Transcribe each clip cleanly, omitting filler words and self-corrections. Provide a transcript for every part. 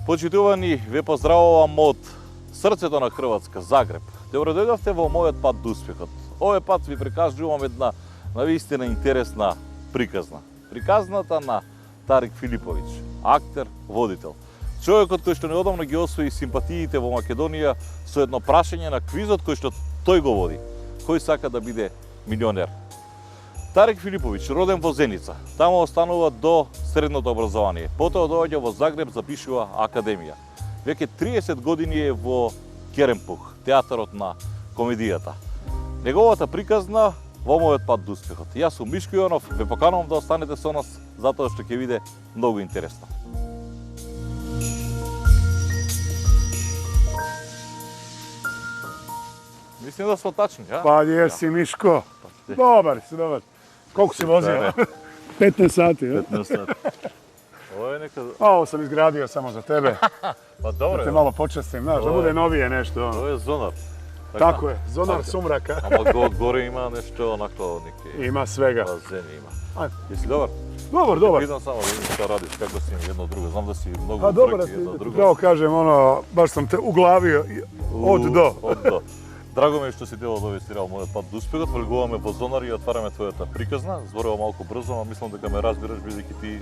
Почитувани, ве поздравувам од срцето на Хрватска, Загреб. Добро дојдовте во мојот пат до успехот. Овој пат ви прикажувам една навистина интересна приказна. Приказната на Тарик Филиповиќ, актер, водител. Човекот кој што неодамна ги освои симпатиите во Македонија со едно прашање на квизот кој што тој го води. Кој сака да биде милионер? Тарик Филиповиќ, роден во Зеница, таму останува до средното образование. Потоа доаѓа во Загреб, запишува академија. Веќе 30 години е во Керемпух, театарот на комедијата. Неговата приказна во мојот пат до успехот. Јас сум Мишко Јонов, ве поканувам да останете со нас, затоа што ќе биде многу интересно. Мислим да сме тачни, а? Pa jesi Miško. Dobar si, dobar. Koliko si vozio? 15 sati, ja? 15 sati. Ovo je neka... Ovo sam izgradio samo za tebe. Pa dobro Da te je. malo počestim, znaš, da bude novije nešto. Ovo je zonar. Tako je, zonar sumraka. Ама горе има нешто онако неки... Ima svega. Базени има. Ajde. Јеси добар? Dobar, dobar. Питам само да видим што радиш, како си едно друго. Знам да си многу Pa dobro da проекти едно ti, друго. pravo kažem, ono, baš sam te uglavio od do. Од до. Драго ми е што си дел од овој серијал Мојот пат до успехот. Влегуваме во Зонар и отвараме твојата приказна. Зборува малку брзо, но мислам дека ме разбираш бидејќи ти...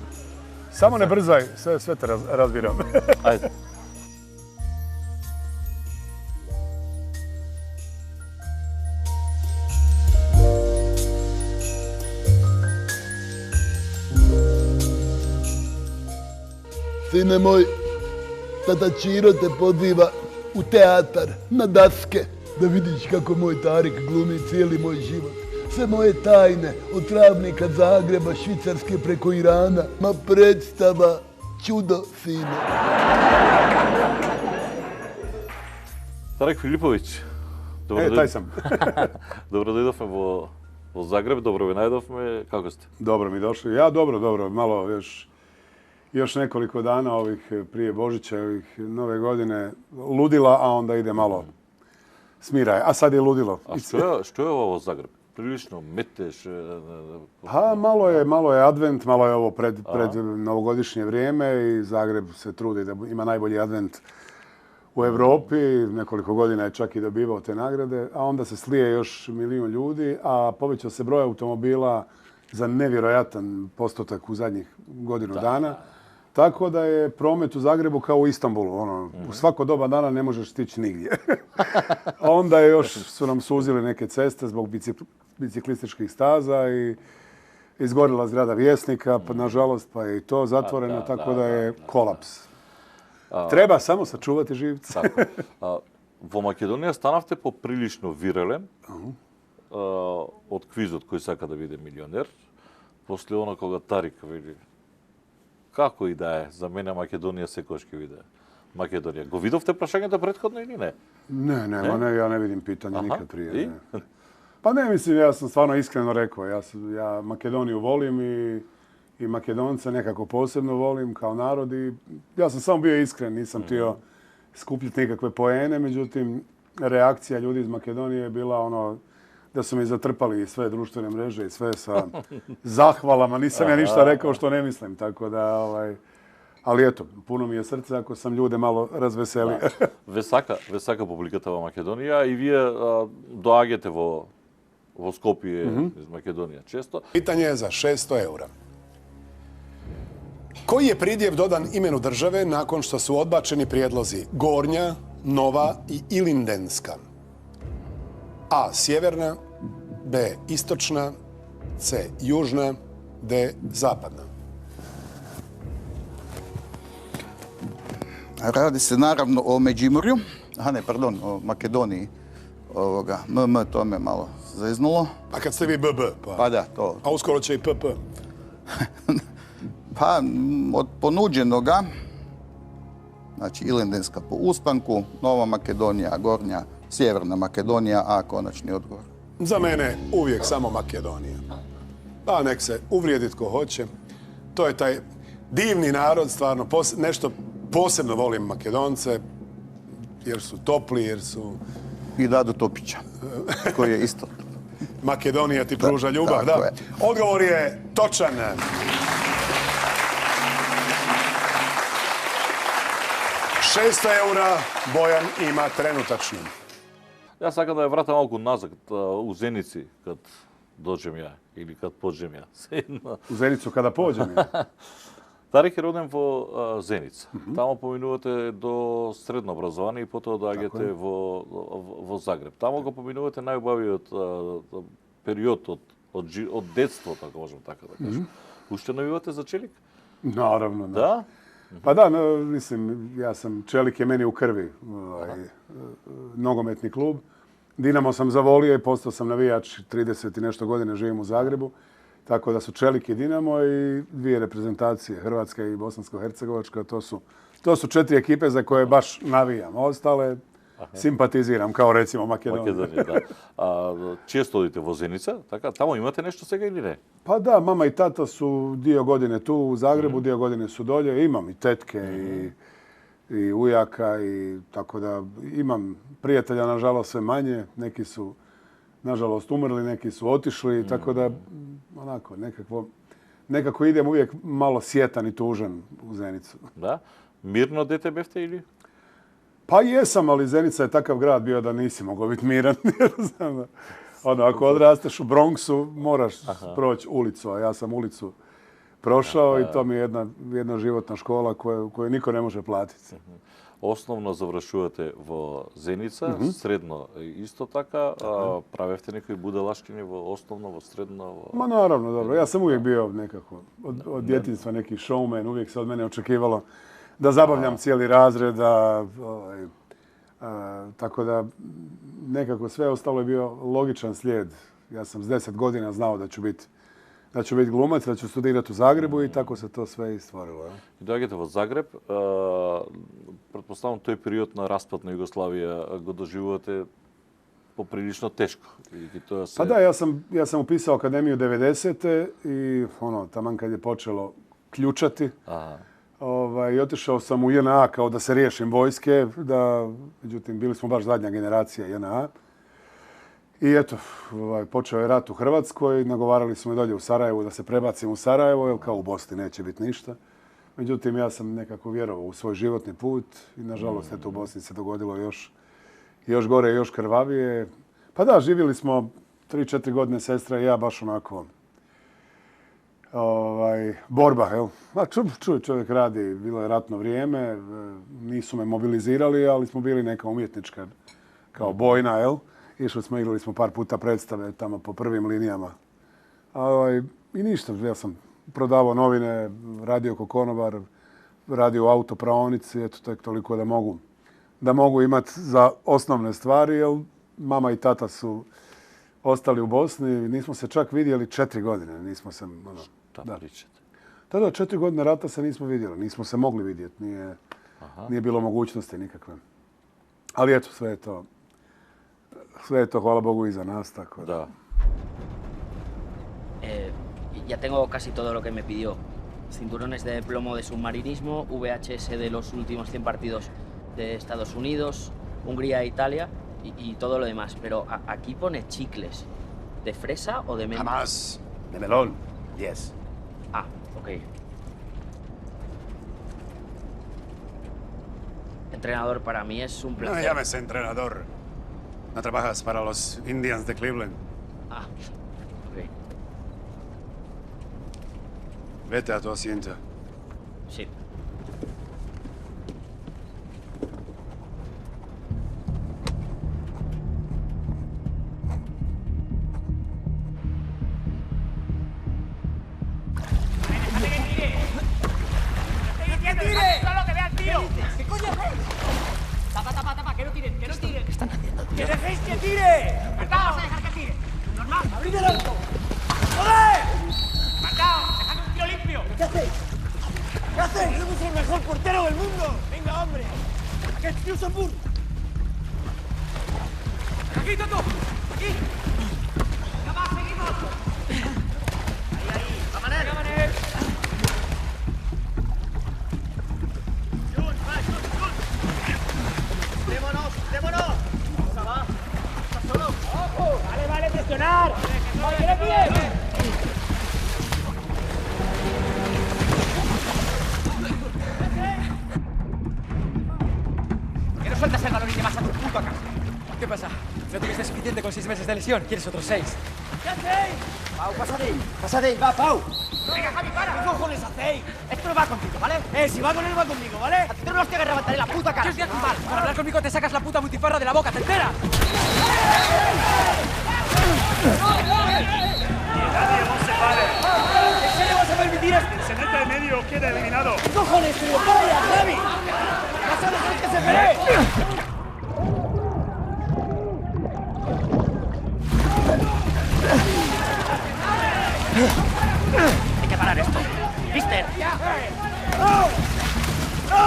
Samo ne brzaj, sve te razbiram. Ајде. Sine moj, tata Čiro te poziva u teatar, na daske, da vidiš kako moj Tarik glumi cijeli moj život. Sve moje tajne, od Travnika, Zagreba, Švicarske preko Irana. Ma predstava, čudo, sine. Тарик Филиповиќ. Taj sam. Добро дојдовме во Загреб, добро ви најдовме. Како сте? Dobro mi došli. Ja dobro, malo još nekoliko dana ovih prije Božića, ovih Nove godine, ludila, a onda ide malo smiraje. A sad je ludilo. А што е ова во Загреб? Прилично метеш. Pa malo je advent, malo je ovo pred novogodišnje vrijeme i Zagreb se trudi da ima najbolji advent u Europi. Nekoliko godina je čak i dobivao te nagrade, a onda se slije još 1 milijun ljudi, a povećao se broj automobila za nevjerojatan postotak u zadnjih godinu dana. Tako da je promet u Zagrebu kao u Istanbulu. U svako doba dana ne možeš stići nigdje. A onda još su nam suzili neke ceste zbog biciklističkih staza i izgorila zgrada Vjesnika, pa nažalost pa je i to zatvoreno, tako da je kolaps. Treba samo sačuvati živce. Во Македонија станавте поприлично вирален од квизот кој сака да биде милионер. После она кога Тарик вели како и да е, за мене Македонија секогаш ќе биде Македонија. Го видовте прашањето претходно или не? Ne, ja ne vidim pitanja nikad prije. Ne. Pa ne, mislim, ja sam stvarno iskreno rekao. Ja Makedoniju volim i Makedonce nekako posebno volim kao narod i ja sam samo bio iskren, nisam htio skupljati nikakve poene, međutim, reakcija ljudi iz Makedonije je bila ono da su mi zatrpali sve društvene mreže i sve sa zahvalama. Nisam ja ništa rekao što ne mislim, tako da, ali eto, puno mi je srce ako sam ljude malo razveselio. Ве сака публиката во Македонија и вие доаѓате во Скопје из Македонија често. Pitanje je za 600 eura. Koji je pridjev dodan imenu države nakon što su odbačeni prijedlozi Gornja, Nova i Ilindenska? A. Sjeverna, B. Istočna, C. Južna, D. Zapadna. Radi se naravno o Međimurju, o Makedoniji. MM, to me malo zeznulo. A kad ste vi BB? Pa da, to. A uskoro će i PP. Pa od ponuđenoga, znači Ilindenska po uspanku, Nova Makedonija, Gornja, Sjeverna Makedonija, a konačni odgovor. Za mene uvijek samo Makedonija. Pa nek se uvrijedi tko hoće. To je taj divni narod, stvarno. Nešto posebno volim Makedonce, jer su topli, jer su... I Dado Topića, koji je isto. Makedonija ti pruža ljubav, tako da. je. Odgovor je točan. 600 eura Bojan ima trenutačno. Јас сакам да ја вратам малку назад у Зеници, кад доđem ја или кад поđem ја. Седно. U Zenicu kada pođem. Тарик е роден во Зеница. Тамо поминувате до средно образование и потоа доаѓате во Загреб. Тамо го поминувате најубавиот период од детството, ако можам така да кажем. Уште навивате за Челик? Naravno. Да? Pa da, mislim, ja sam, Čelik je meni u krvi, nogometni klub. Dinamo sam zavolio i postao sam navijač 30 i nešto godine, živim u Zagrebu. Tako da su Čelik i Dinamo i dvije reprezentacije, Hrvatska i Bosansko-Hercegovačka. To su 4 ekipe za koje baš navijam. Ostale simpatiziram, kao recimo Makedonija. Македонија, да. Често одите во Зеница, така? Тамо имате нешто сега или не? Pa da, mama i tata su dio godine tu u Zagrebu, dio godine su dolje. Imam i tetke i ujaka i tako da imam prijatelja, nažalost, sve manje. Neki su, nažalost, umrli, neki su otišli, tako da onako nekako idem uvijek malo sjetan i tužan u Zenicu. Да? Мирно дете бевте или? Pa jesam, ali Zenica je takav grad bio da nisi mogao biti miran. Ako odrasteš u Bronxu, moraš proći ulicu, a ja sam ulicu prošao i to mi je jedna životna škola koju niko ne može platiti. Основно завршувате во Зеница, средно исто така, правевте некои будалаштини во основно, во средно? Ma naravno, dobro. Ja sam uvijek bio nekako od djetinjstva neki showman, uvijek se od mene očekivalo da zabavljam cijeli razred, tako da nekako sve ostalo je bio logičan slijed. Ja sam s 10 godina znao da ću biti glumac, da ću studirati u Zagrebu i tako se to sve i stvorilo. И доаѓате во Загреб, претпоставам тој период на распад на Југославија го доживувате поприлично тешко. Pa da, ja sam upisao akademiju 90. i taman kad je počelo ključati, i otišao sam u JNA kao da se riješim vojske, međutim, bili smo baš zadnja generacija JNA. I eto, počeo je rat u Hrvatskoj, nagovarali smo i dolje u Sarajevu da se prebacim u Sarajevo, jer kao u Bosni neće biti ništa. Međutim, ja sam nekako vjerovao u svoj životni put i nažalost, eto, u Bosni se dogodilo još gore, još krvavije. Pa da, živjeli smo 3-4 godine, sestra i ja, baš onako borba, jel? Čovjek radi, bilo je ratno vrijeme, nisu me mobilizirali, ali smo bili neka umjetnička, kao bojna, jel? Igrali smo par puta predstave tamo po prvim linijama. I ništa, ja sam prodavao novine, radio ko konobar, radio u autopraonici, eto, tek toliko da mogu imati za osnovne stvari, jer mama i tata su ostali u Bosni, nismo se čak vidjeli 4 godine, nismo se... Da, pričate. Da, 4 godine rata se nismo vidjeli, nismo se mogli vidjeti, nije bilo mogućnosti nikakve. Ali eto, sve je to, hvala Bogu, iza nas, tako da. Ya tengo casi todo lo que me pidió. Cinturones de plomo de submarinismo, VHS de los últimos 100 partidos de Estados Unidos, Hungría, Italia y todo lo demás. Pero aquí pone chicles. ¿De fresa o de menta? Jamás. De melón. 10. Ah, ok. Entrenador, para mí es un No placer. me llames entrenador. No trabajas para los Indians de Cleveland. Ah, ok. Vete a tu asiento. Sí. Tapa, que no tiren. ¿Qué están haciendo, tío? ¡Que dejéis que tire! ¡Marcao! ¡Vamos a dejar que tire! ¡Normal! ¡Abrid el arco! ¡Joder! ¡Marcao! ¡Dejadme un tiro limpio! ¿Qué hacéis? ¿Qué hacéis? ¡Tenemos el mejor portero del mundo! ¡Venga, hombre! ¡Que es Pur! ¡Aquí, Toto! ¡Aquí! Vale, vale, presionar. ¡Viene bien! Que no sueltas el balón y te vas a tu puta casa. ¿Qué pasa? ¿No tuviste suficiente con 6 meses de lesión? ¿Quieres otros 6? ¿Qué hacéis? Pau, pasa de ahí. Pasa de ahí, va, Pau. Venga, Javi, para. ¿Qué cojones hacéis? Esto no va contigo, ¿vale? Si va con él, va conmigo, ¿vale? A ti no los que reventaré la puta cara. ¿Qué os voy a mal? Para hablar conmigo te sacas la puta butifarra de la boca, ¿te enteras? Nadie os separe. ¿En serio vas a permitir esto? Se mete en medio, queda eliminado. ¿Qué cojones, tío? ¡Para ya, Javi! ¡No sabes el que se ve! Hay que parar esto. ¡Mister! ¡No! ¡No!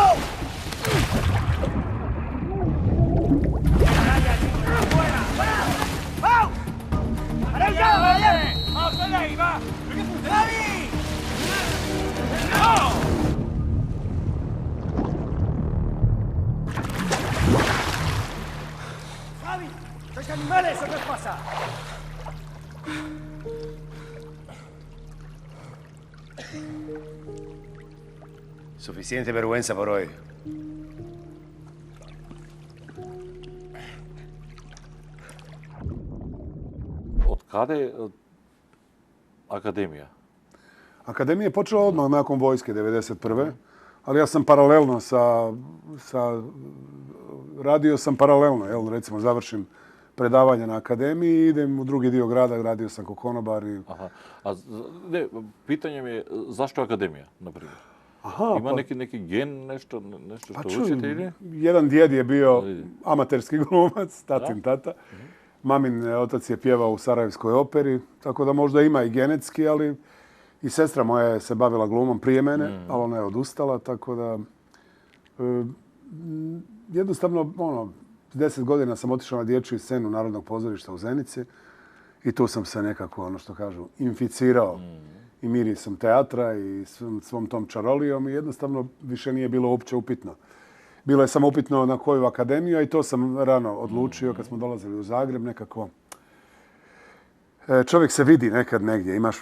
¡Pau! ¡Para ya, vaya! ¡Vamos, sale ahí, va! ¡Javi! ¡No! ¡Javi! ¿Sois animales o qué os pasa? Suficiente vergüenza por hoy. Od kada je akademija? Akademija je počela odmah nakon vojske, 1991. Ali ja sam paralelno radio sam paralelno, jel, recimo završim predavanje na akademiji i idem u drugi dio grada, radio sam kao konobar. Aha. Ne, pitanje mi je zašto akademija, na primjer? Aha, Ima neki gen, nešto što učite ili? Jedan djed je bio amaterski glumac, tatin tata. Mamin otac je pjevao u Sarajevskoj operi, tako da možda ima i genetski, ali i sestra moja je se bavila glumom prije mene, ali ona je odustala, tako da jednostavno, 10 godina sam otišao na dječju scenu Narodnog pozorišta u Zenici i tu sam se nekako, ono što kažu, inficirao i mirisom teatra i svom tom čarolijom i jednostavno više nije bilo uopće upitno. Bilo je samo upitno na koju akademiju, a i to sam rano odlučio kad smo dolazili u Zagreb nekako. Čovjek se vidi nekad negdje, imaš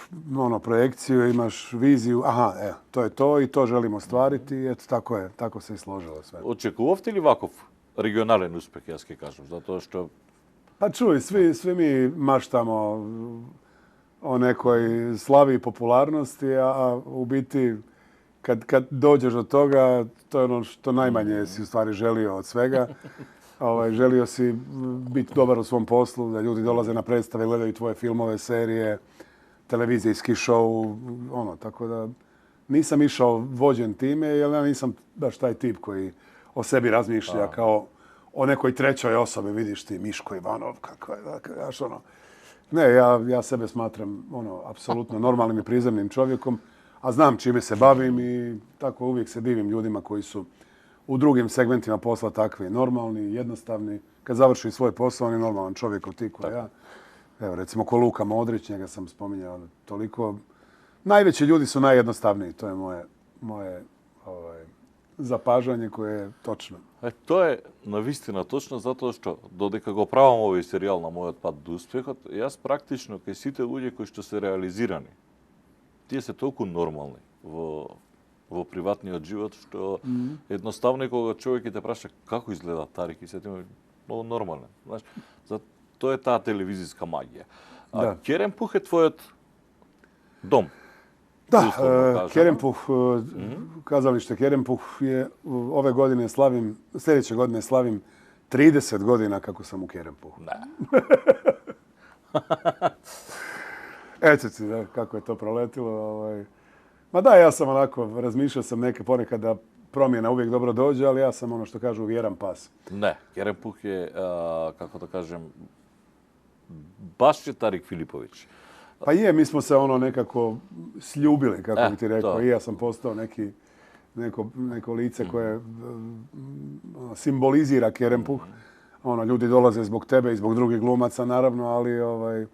projekciju, imaš viziju, aha, to je to i to želimo ostvariti i eto, tako se i složilo sve. Očekuvate li ovakav regionalen uspeh, ja ski kažem, zato što... Pa čuj, svi mi maštamo o nekoj slavi i popularnosti, a u biti kad dođeš do toga, to je ono što najmanje si u stvari želio od svega. Želio si biti dobar u svom poslu, da ljudi dolaze na predstave, gledaju tvoje filmove, serije, televizijski show, tako da nisam išao vođen time, jer ja nisam baš taj tip koji o sebi razmišlja kao o nekoj trećoj osobi, vidiš ti Miško Ivanov, kako je, Ne, ja sebe smatram apsolutno normalnim i prizemnim čovjekom, a znam čime se bavim i tako uvijek se divim ljudima koji su u drugim segmentima posla takvi, normalni, jednostavni. Kad završi svoj posao, on je normalan čovjek od ti ko ja. Evo, recimo, ko Luka Modrić, njega sam spominjao toliko. Najveći ljudi su najjednostavniji, to je moje zapažanje koje je točno. To je навистина точно, zato što додека го правам овој серијал на мојот пат до успехот, јас практично кај сите луѓе кои што се реализирани, тие се толку нормални во приватниот живот, што едноставно кога човек ќе те праша како изгледа Тарик и се ти многу нормален. Знаеш, тоа е таа телевизиска магија. А Керемпух е твојот дом. Da, Kerempuh, kazalište Kerempuh je ove godine sljedeće godine slavim 30 godina kako sam u Kerempuhu. Eto ti, kako je to proletilo. Ma da, ja sam onako, razmišljao sam ponekad da promjena uvijek dobro dođe, ali ja sam ono što kažu vjeran pas. Ne, Kerempuh je, kako da kažem, baš je Tarik Filipović. Pa je, mi smo se nekako sljubili, kako bi ti rekao. I ja sam postao neko lice koje simbolizira Kerempuh. Ljudi dolaze zbog tebe i zbog drugih glumaca, naravno, ali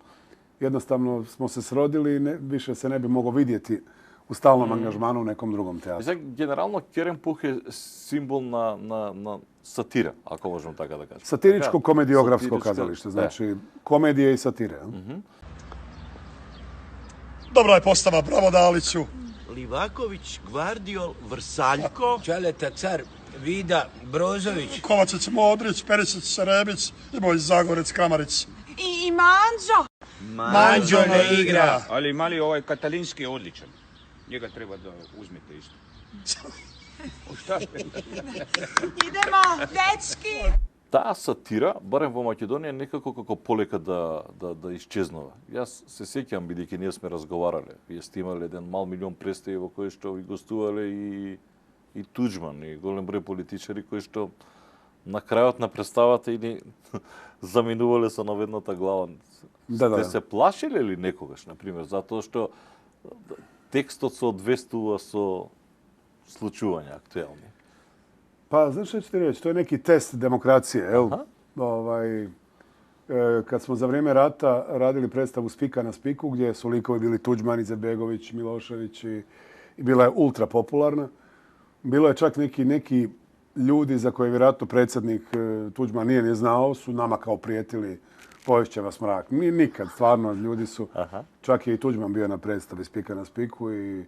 jednostavno smo se srodili i više se ne bi moglo vidjeti u stalnom angažmanu u nekom drugom teatru. И сега, генерално, Керемпух е символ на сатира, ако можем така да кажем. Satiričko-komediografsko kazalište, znači komedije i satire. Dobra je postava, bravo Daliću. Livaković, Gvardiol, Vrsaljko. Čaleta, car, Vida, Brozović. Kovačić, Modrić, Perišić, Šerebić i moj Zagorec, Kramarić. I Manđo. Manđo ne igra. Ali mali ovaj Katalinski je odličan. Njega treba da uzmete isto. Idemo, dečki. Таа сатира, барем во Македонија, некако како полека да исчезнува. Јас се сеќам, бидејќи ние сме разговарале. Вие сте имале еден мал милион представи во кои што ви гостувале и Туџман, и голем број политичари кои што на крајот на представата или заминувале со наведната глава. Сте се плашиле ли некогаш, например, затоа што текстот се одвестува со случувања актуелни? Pa, znaš što ću ti reći, to je neki test demokracije, jel? Kad smo za vrijeme rata radili predstavu Spika na spiku, gdje su likovi bili Tuđman, Izetbegović, Milošević i bila je ultra popularna. Bilo je čak neki ljudi za koje vjerojatno predsjednik Tuđman nije ni znao, su nama kao prijetili, poješće vas mrak. Mi nikad, stvarno, ljudi su, čak je i Tuđman bio na predstavi Spika na spiku i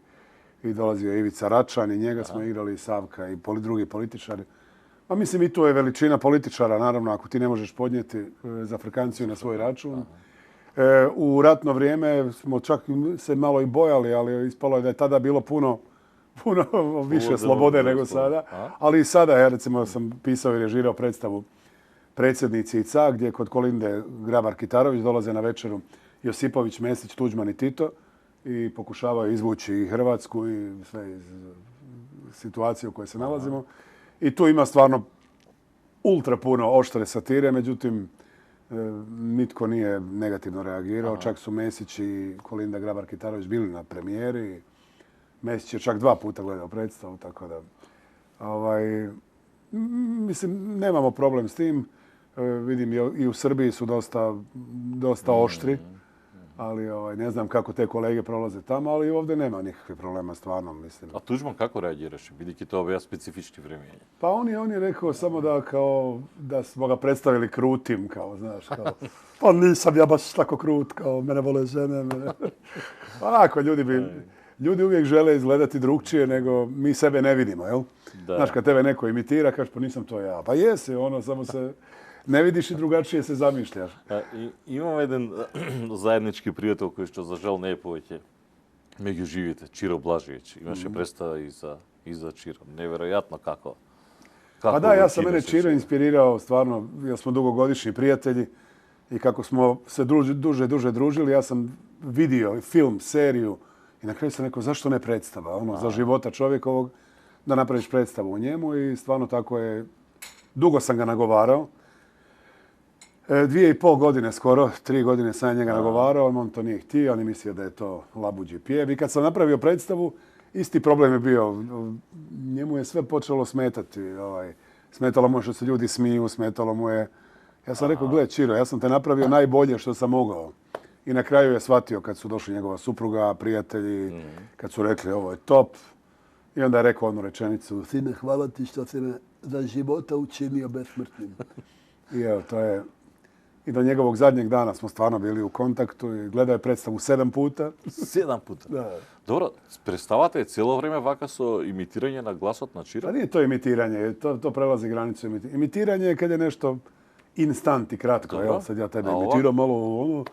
dolazio je Ivica Račan i njega smo igrali, Savka i drugi političari. Pa mislim i tu je veličina političara, naravno, ako ti ne možeš podnijeti za frkanciju na svoj račun. U ratno vrijeme smo čak se malo i bojali, ali ispalo je da je tada bilo puno više slobode nego sada. Ali i sada, ja recimo sam pisao i režirao predstavu Predsjednici i Ca, gdje kod Kolinde Grabar-Kitarović dolaze na večeru Josipović, Mesić, Tuđman i Tito i pokušavaju izvući i Hrvatsku i sve iz situacije u kojoj se nalazimo. I tu ima stvarno ultra puno oštre satire, međutim, nitko nije negativno reagirao. Čak su Mesić i Kolinda Grabar-Kitarović bili na premijeri. Mesić je čak 2 puta gledao predstavu, tako da... mislim, nemamo problem s tim. Vidim i u Srbiji su dosta oštri. Ali ne znam kako te kolege prolaze tamo, ali ovdje nema nikakvih problema, stvarno, mislim. A Tuđman kako reagiraše? Vidiki to ove specifični vremenje. Pa on je rekao samo da smo ga predstavili krutim, kao, znaš, kao, pa nisam ja baš tako krut, kao, mene vole žene, Onako, ljudi uvijek žele izgledati drugčije nego mi sebe ne vidimo, jel? Da. Znaš, kad tebe neko imitira, kažeš, pa nisam to ja. Pa jesi, samo se... Ne vidiš i drugačije se zamišljaš. Имам еден заеднички пријател кој што за жал не е повеќе меѓу живите, Чиро Блажиевич. Имаше представа и за Чиро. Неверојатно како. Pa da, ja sam mene Čiro inspirirao stvarno, jer smo dugogodišnji prijatelji i kako smo se duže družili, ja sam vidio film, seriju i na kraju sam rekao zašto ne predstava, za života čovjekovog, da napraviš predstavu o njemu i stvarno tako je, dugo sam ga nagovarao. 2,5 godine skoro, 3 godine sam njega nagovarao, on to nije htio, on je mislio da je to labuđi pjev. I kad sam napravio predstavu, isti problem je bio. Njemu je sve počelo smetati. Smetalo mu je što se ljudi smiju, smetalo mu je... Ja sam rekao, gle Čiro, ja sam te napravio najbolje što sam mogao. I na kraju je shvatio kad su došli njegova supruga, prijatelji, kad su rekli ovo je top. I onda je rekao onu rečenicu, sine, hvala ti što si me za života učinio besmrtnim. I evo, to je... I do njegovog zadnjeg dana smo stvarno bili u kontaktu i gledao je predstavu 7 puta. 7 puta? Da. Dobro, predstavата je cijelo vrijeme vaka so imitiranje na glasot na Čira? Pa nije to imitiranje, to prelazi granicu imitiranja. Imitiranje je kad je nešto instant i kratko. Evo, sad ja tebe imitiram malo ono.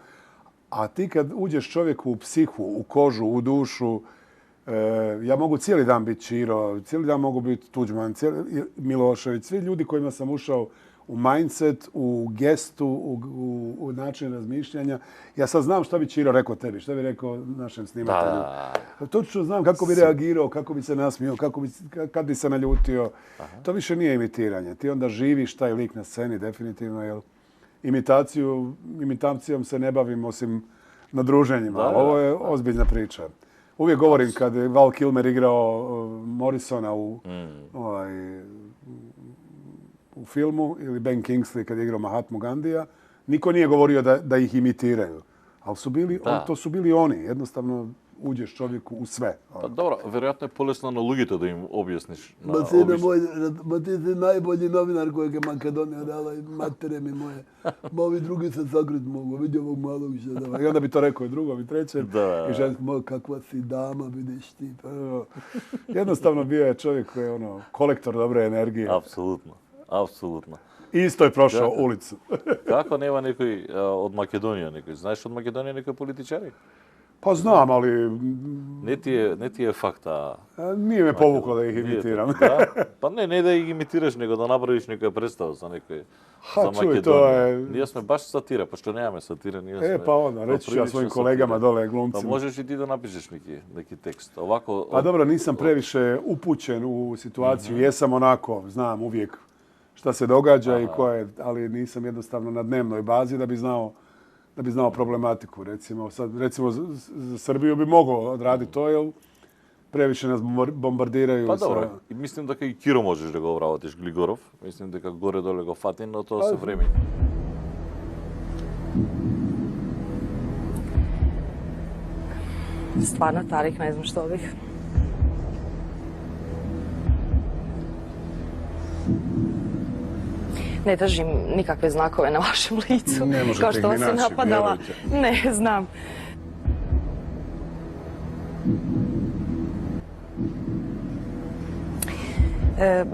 A ti kad uđeš čovjeku u psihu, u kožu, u dušu, ja mogu cijeli dan biti Čiro, cijeli dan mogu biti Tuđman, Milošević, svi ljudi kojima sam ušao u mindset, u gestu, u način razmišljanja. Ja sad znam šta bi Čiro rekao tebi, šta bi rekao našem snimatelju. Točno znam kako bi reagirao, kako bi se nasmijao, kad bi se naljutio. To više nije imitiranje. Ti onda živiš taj lik na sceni, definitivno. Jer imitacijom se ne bavim osim na druženjima. Ovo je ozbiljna priča. Uvijek govorim kad je Val Kilmer igrao Morrisona u filmu ili Ben Kingsley kad je igrao Mahatmu Gandhija, niko nije govorio da ih imitiraju. Ali to su bili oni. Jednostavno uđeš čovjeku u sve. Pa dobro, vjerojatno je polesno na lugite da im objasniš. Ma sine moj, ma ti si najbolji novinar kojeg je Makedonija dala i matere mi moje. Ma ovi drugi se sakrit mogu, vidi ovog malog žena. I onda bi to rekao i drugom i trećem. I žensko, moj, kakva si dama, vidiš ti. Jednostavno bio je čovjek koji je kolektor dobre energije. Apsolutno. Isto je prošao ulicu. Kako nema nekoj od Makedonije nekoj? Znaš od Makedonije nekoj političari? Pa znam, ali... Ne ti je fakta. Nije me povuklo da ih imitiram. Pa ne da ih imitiraš, nego da napraviš nekoj predstavu za nekoj... Ha, čuj, to je... Nije sme baš satira, pošto nemame satire. Pa onda, reći ću ja svojim kolegama dole, glumcima. Pa možeš i ti da napišeš neki tekst. Ovako... Pa dobro, nisam previše upućen u situaciju. Jesam onako, znam uvijek šta se događa i ko je, ali nisam jednostavno na dnevnoj bazi da bi znao problematiku. Recimo za Srbiju bi mogao odraditi to, jer previše nas bombardiraju. Pa dobro, i mislim da i Kiro možeš da ga obravotiš, Gligorov. Mislim da gore-dole го фати, но тоа се време. Stvarno, Tarik, ne znam što bih. Ne držim nikakve znakove na vašem licu. Ne možete kao što vas je napadala. Ne, znam.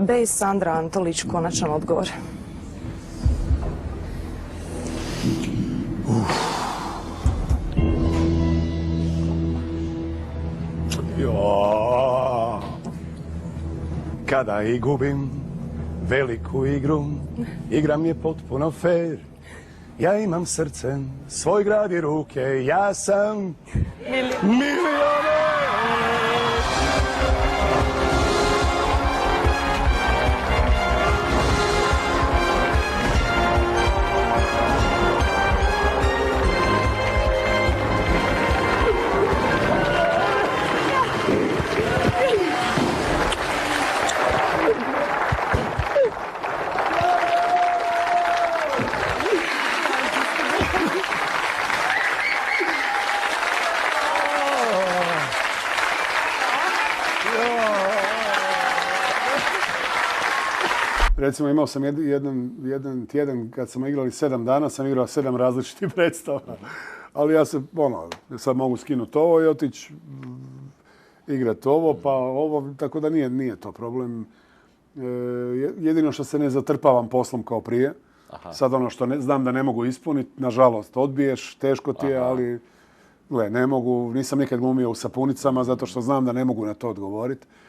Bej Sandra Antolić, konačan odgovor. Kada i gubim veliku igru, igram je potpuno fair. Ja imam srce, svoj grad i ruke, ja sam milioner. Recimo imao sam jedan tjedan kad smo igrali 7 dana, sam igrao 7 različitih predstava. Ali ja se, sad mogu skinuti ovo i otići igrati ovo, pa ovo, tako da nije to problem. Jedino što se ne zatrpavam poslom kao prije. Sad ono što znam da ne mogu ispuniti, nažalost odbiješ, teško ti je, ali ne mogu, nisam nikad glumio u sapunicama zato što znam da ne mogu na to odgovoriti.